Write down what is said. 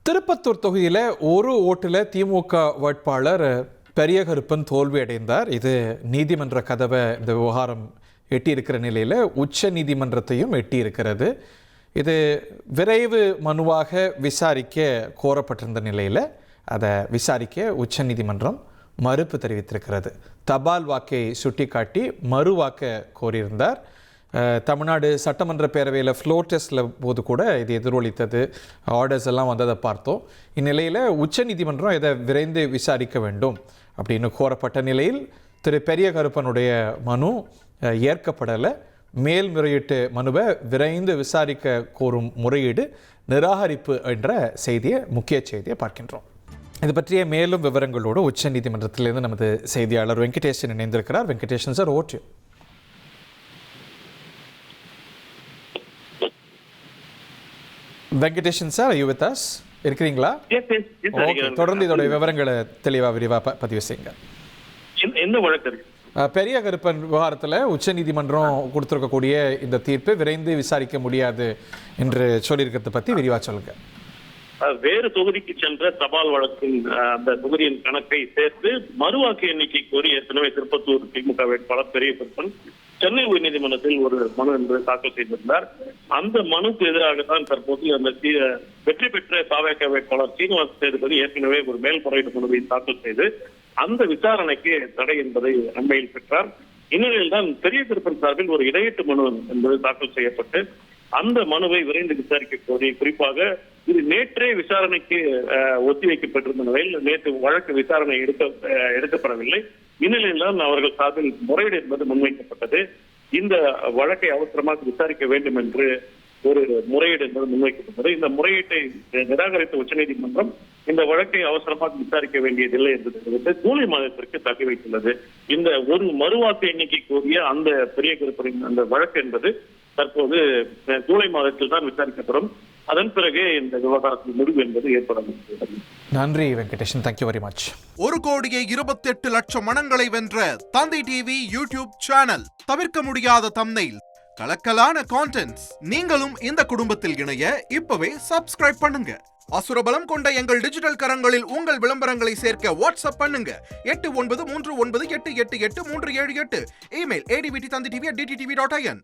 திருப்பத்தூர் தொகுதியில் ஒரு ஓட்டில் திமுக வேட்பாளர் பெரியகருப்பன் தோல்வி அடைந்தார். இது நீதிமன்ற கதவை இந்த விவகாரம் எட்டியிருக்கிற நிலையில் உச்ச நீதிமன்றத்தையும் எட்டியிருக்கிறது. இது விரைவு மனுவாக விசாரிக்க கோரப்பட்டிருந்த நிலையில் அதை விசாரிக்க உச்ச நீதிமன்றம் மறுப்பு தெரிவித்திருக்கிறது. தபால் வாக்கை சுட்டிக்காட்டி மறுவாக்க கோரியிருந்தார். தமிழ்நாடு சட்டமன்ற பேரவையில் ஃப்ளோர் டெஸ்ட்டில் போது கூட இது எதிரொலித்தது, ஆர்டர்ஸ் எல்லாம் வந்ததை பார்த்தோம். இந்நிலையில் உச்ச நீதிமன்றம் இதை விரைந்து விசாரிக்க வேண்டும் அப்படின்னு கோரப்பட்ட நிலையில் திரு பெரியகருப்பனுடைய மனு ஏற்கப்படலை. மேல்முறையீட்டு மனுவை விரைந்து விசாரிக்க கோரும் முறையீடு நிராகரிப்பு என்ற செய்தியை, முக்கிய செய்தியை பார்க்கின்றோம். இது பற்றிய மேலும் விவரங்களோடு உச்ச நீதிமன்றத்திலிருந்து நமது செய்தியாளர் வெங்கடேஷன் இணைந்திருக்கிறார். வெங்கடேஷன் சார், ஓட்டு. Venkatesan sir, are you with us? இருக்கிறீங்களா? ஓகே, தொடர்ந்து இதோட விவரங்களை தெளிவாக விரிவாக பதிவு செய்யுங்க. என்ன வழக்கு இருக்கு? பெரியகருப்பன் விவகாரத்தில் உச்ச நீதிமன்றம் கொடுத்திருக்கக்கூடிய இந்த தீர்ப்பை விரைந்து விசாரிக்க முடியாது என்று சொல்லியிருக்கிறத பற்றி விரிவாக சொல்லுங்க. வேறு தொகுதிக்கு சென்ற தபால் வழக்கின் அந்த தொகுதியின் கணக்கை சேர்த்து மறுவாக்கு எண்ணிக்கை கோரி ஏற்கனவே திருப்பத்தூர் திமுக வேட்பாளர் பெரியகருப்பன் சென்னை உயர்நீதிமன்றத்தில் ஒரு மனு என்பதை தாக்கல் செய்திருந்தார். அந்த மனுக்கு எதிராகத்தான் தற்போது அந்த வெற்றி பெற்ற பாவேக வேட்பாளர் சீனிவாச சேதுபதி ஏற்கனவே ஒரு மேல்முறையீடு மனுவை தாக்கல் செய்து அந்த விசாரணைக்கு தடை என்பதை அண்மையில் பெற்றார். இந்நிலையில் தான் பெரியகருப்பன் சார்பில் ஒரு இடையீட்டு மனு என்பது தாக்கல் செய்யப்பட்டு அந்த மனுவை விரைந்து விசாரிக்க கோரி, குறிப்பாக இது நேற்றே விசாரணைக்கு ஒத்திவைக்கப்பட்டிருந்த நிலையில் நேற்று வழக்கு விசாரணை எடுக்கப்படவில்லை. இந்நிலையில் தான் அவர்கள் சார்பில் முறையீடு என்பது முன்வைக்கப்பட்டது. இந்த வழக்கை அவசரமாக விசாரிக்க வேண்டும் என்று ஒரு முறையீடு என்பது முன்வைக்கப்பட்டது. இந்த முறையீட்டை நிராகரித்த உச்சநீதிமன்றம் இந்த வழக்கை அவசரமாக விசாரிக்க வேண்டியதில்லை என்று தெரிவித்து ஜூலை மாதத்திற்கு தள்ளி வைத்துள்ளது. இந்த ஒரு மறுவாக்கு எண்ணிக்கை கோரிய அந்த பெரியகருப்பனின் அந்த வழக்கு என்பது தற்போது ஜூலை மாதத்தில் தான் விசாரிக்கப்படும். அதன் பிறகு இந்த விவகாரத்தில் முடிவு என்பது ஏற்படும். நன்றி வெங்கடேஷன், தேங்க்யூ வெரி மச். 1,28,00,000 மனங்களை வென்ற தந்தி டிவி யூடியூப் சேனல். தவிர்க்க முடியாத தம்ப்நெயில், கலக்கலான கான்டென்ட்ஸ். நீங்களும் இந்த குடும்பத்தில் இணைய இப்பவே சப்ஸ்கிரைப் பண்ணுங்க. அசுரபலம் கொண்ட எங்கள் டிஜிட்டல் கரங்களில் உங்கள் விளம்பரங்களை சேர்க்க வாட்ஸ்அப் பண்ணுங்க. 8939888838. Email advtthanditv@dttv.in.